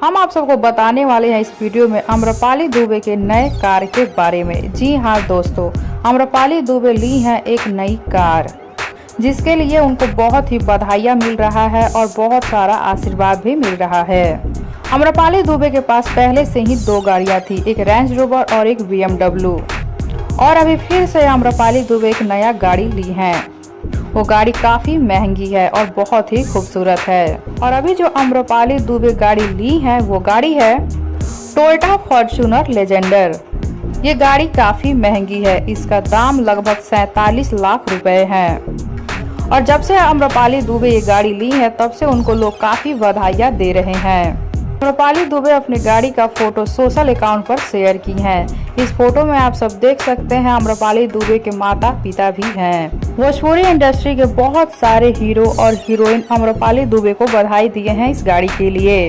हम आप सबको बताने वाले हैं इस वीडियो में आम्रपाली दुबे के नए कार के बारे में। जी हाँ दोस्तों, आम्रपाली दुबे ली हैं एक नई कार, जिसके लिए उनको बहुत ही बधाइयाँ मिल रहा है और बहुत सारा आशीर्वाद भी मिल रहा है। आम्रपाली दुबे के पास पहले से ही 2 गाड़ियाँ थी, एक रेंज रोवर और एक BMW, और अभी फिर से आम्रपाली दुबे एक नया गाड़ी ली है। वो गाड़ी काफी महंगी है और बहुत ही खूबसूरत है। और अभी जो आम्रपाली दुबे गाड़ी ली है वो गाड़ी है टोयोटा फॉर्च्यूनर लेजेंडर। ये गाड़ी काफी महंगी है, इसका दाम लगभग 47 लाख रुपए है। और जब से आम्रपाली दुबे ये गाड़ी ली है तब से उनको लोग काफी बधाइयाँ दे रहे हैं। आम्रपाली दुबे अपनी गाड़ी का फोटो सोशल अकाउंट पर शेयर की है। इस फोटो में आप सब देख सकते हैं आम्रपाली दुबे के माता पिता भी हैं। भोजपुरी इंडस्ट्री के बहुत सारे हीरो और हीरोइन आम्रपाली दुबे को बधाई दिए हैं इस गाड़ी के लिए।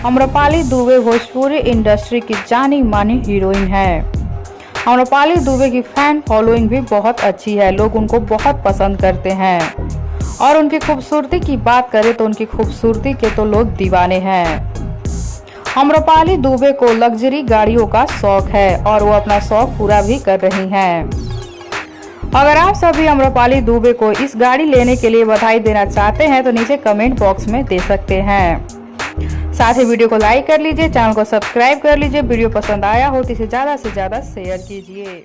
आम्रपाली दुबे भोजपुरी इंडस्ट्री की जानी मानी हीरोइन है। आम्रपाली दुबे की फैन फॉलोइंग भी बहुत अच्छी है, लोग उनको बहुत पसंद करते हैं। और उनकी खूबसूरती की बात करें तो उनकी खूबसूरती के तो लोग दीवाने हैं। आम्रपाली दुबे को लग्जरी गाड़ियों का शौक है और वो अपना शौक पूरा भी कर रही हैं। अगर आप सभी आम्रपाली दुबे को इस गाड़ी लेने के लिए बधाई देना चाहते हैं तो नीचे कमेंट बॉक्स में दे सकते हैं। साथ ही वीडियो को लाइक कर लीजिए, चैनल को सब्सक्राइब कर लीजिए। वीडियो पसंद आया हो तो इसे ज़्यादा से ज़्यादा शेयर कीजिए।